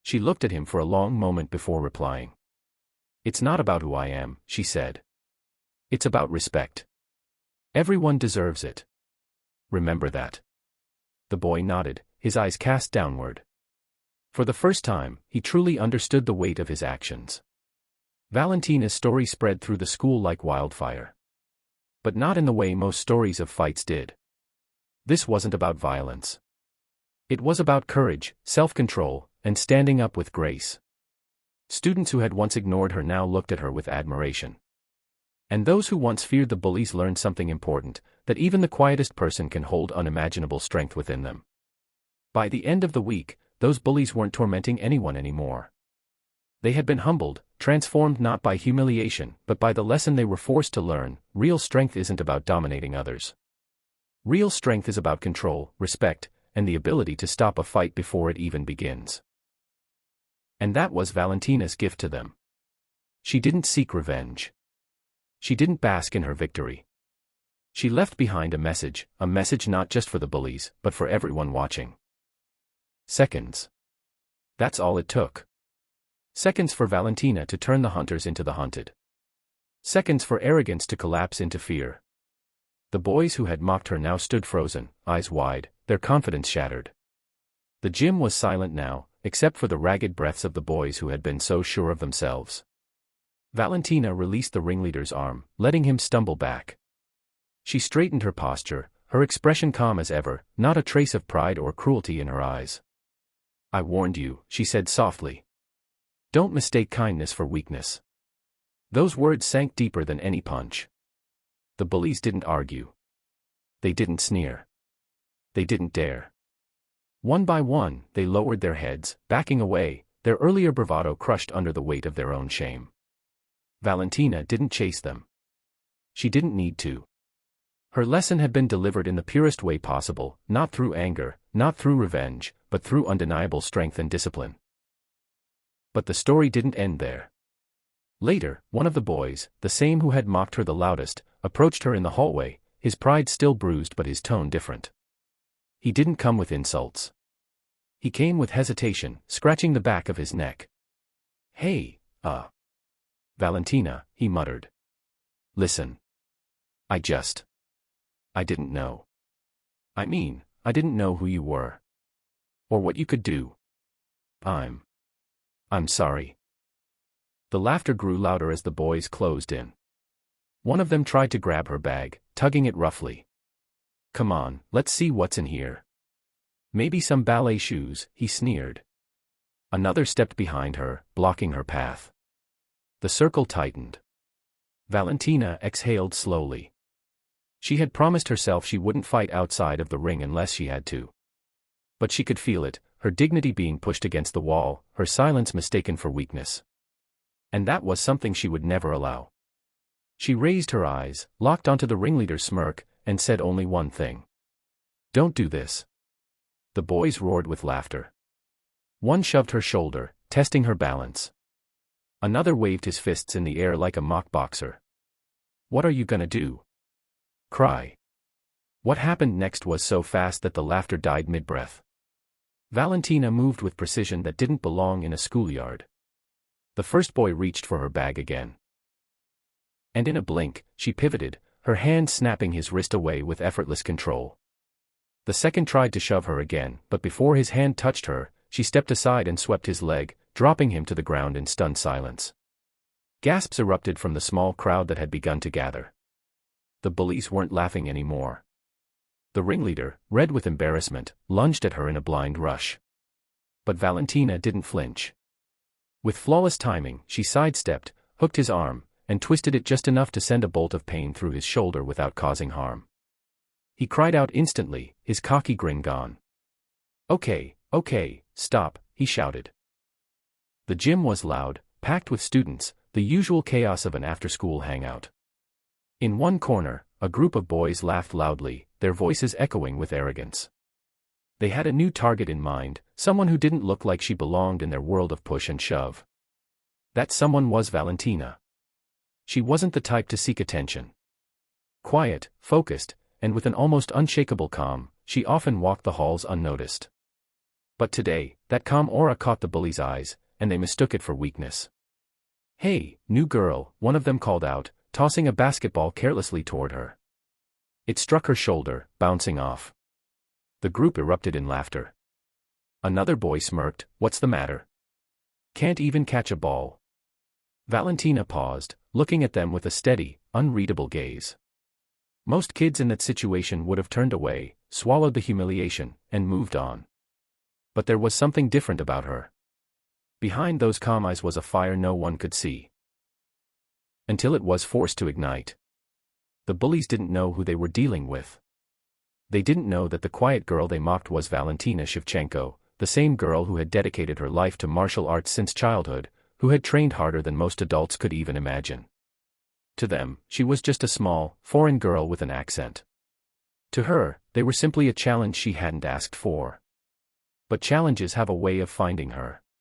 She looked at him for a long moment before replying. "It's not about who I am," she said. "It's about respect. Everyone deserves it. Remember that." The boy nodded, his eyes cast downward. For the first time, he truly understood the weight of his actions. Valentina's story spread through the school like wildfire. But not in the way most stories of fights did. This wasn't about violence. It was about courage, self-control, and standing up with grace. Students who had once ignored her now looked at her with admiration. And those who once feared the bullies learned something important, that even the quietest person can hold unimaginable strength within them. By the end of the week, those bullies weren't tormenting anyone anymore. They had been humbled, transformed not by humiliation, but by the lesson they were forced to learn: real strength isn't about dominating others. Real strength is about control, respect, and the ability to stop a fight before it even begins. And that was Valentina's gift to them. She didn't seek revenge. She didn't bask in her victory. She left behind a message not just for the bullies, but for everyone watching. Seconds. That's all it took. Seconds for Valentina to turn the hunters into the hunted. Seconds for arrogance to collapse into fear. The boys who had mocked her now stood frozen, eyes wide, their confidence shattered. The gym was silent now, except for the ragged breaths of the boys who had been so sure of themselves. Valentina released the ringleader's arm, letting him stumble back. She straightened her posture, her expression calm as ever, not a trace of pride or cruelty in her eyes. "I warned you," she said softly. "Don't mistake kindness for weakness." Those words sank deeper than any punch. The bullies didn't argue. They didn't sneer. They didn't dare. One by one, they lowered their heads, backing away, their earlier bravado crushed under the weight of their own shame. Valentina didn't chase them. She didn't need to. Her lesson had been delivered in the purest way possible, not through anger, not through revenge, but through undeniable strength and discipline. But the story didn't end there. Later, one of the boys, the same who had mocked her the loudest, approached her in the hallway, his pride still bruised but his tone different. He didn't come with insults. He came with hesitation, scratching the back of his neck. "Hey, Valentina," he muttered. "Listen. I didn't know. I mean, I didn't know who you were. Or what you could do. I'm sorry." The laughter grew louder as the boys closed in. One of them tried to grab her bag, tugging it roughly. "Come on, let's see what's in here." "Maybe some ballet shoes," he sneered. Another stepped behind her, blocking her path. The circle tightened. Valentina exhaled slowly. She had promised herself she wouldn't fight outside of the ring unless she had to. But she could feel it, her dignity being pushed against the wall, her silence mistaken for weakness. And that was something she would never allow. She raised her eyes, locked onto the ringleader's smirk, and said only one thing. "Don't do this." The boys roared with laughter. One shoved her shoulder, testing her balance. Another waved his fists in the air like a mock boxer. "What are you gonna do? Cry?" What happened next was so fast that the laughter died mid-breath. Valentina moved with precision that didn't belong in a schoolyard. The first boy reached for her bag again. And in a blink, she pivoted, her hand snapping his wrist away with effortless control. The second tried to shove her again, but before his hand touched her, she stepped aside and swept his leg, dropping him to the ground in stunned silence. Gasps erupted from the small crowd that had begun to gather. The bullies weren't laughing anymore. The ringleader, red with embarrassment, lunged at her in a blind rush. But Valentina didn't flinch. With flawless timing, she sidestepped, hooked his arm, and twisted it just enough to send a bolt of pain through his shoulder without causing harm. He cried out instantly, his cocky grin gone. Okay, stop," he shouted. The gym was loud, packed with students, the usual chaos of an after-school hangout. In one corner, a group of boys laughed loudly, their voices echoing with arrogance. They had a new target in mind, someone who didn't look like she belonged in their world of push and shove. That someone was Valentina. She wasn't the type to seek attention. Quiet, focused, and with an almost unshakable calm, she often walked the halls unnoticed. But today, that calm aura caught the bully's eyes, and they mistook it for weakness. "Hey, new girl," one of them called out, tossing a basketball carelessly toward her. It struck her shoulder, bouncing off. The group erupted in laughter. Another boy smirked, "What's the matter? Can't even catch a ball?" Valentina paused, looking at them with a steady, unreadable gaze. Most kids in that situation would have turned away, swallowed the humiliation, and moved on. But there was something different about her. Behind those calm eyes was a fire no one could see. Until it was forced to ignite. The bullies didn't know who they were dealing with. They didn't know that the quiet girl they mocked was Valentina Shevchenko, the same girl who had dedicated her life to martial arts since childhood, who had trained harder than most adults could even imagine. To them, she was just a small, foreign girl with an accent. To her, they were simply a challenge she hadn't asked for. But challenges have a way of finding her.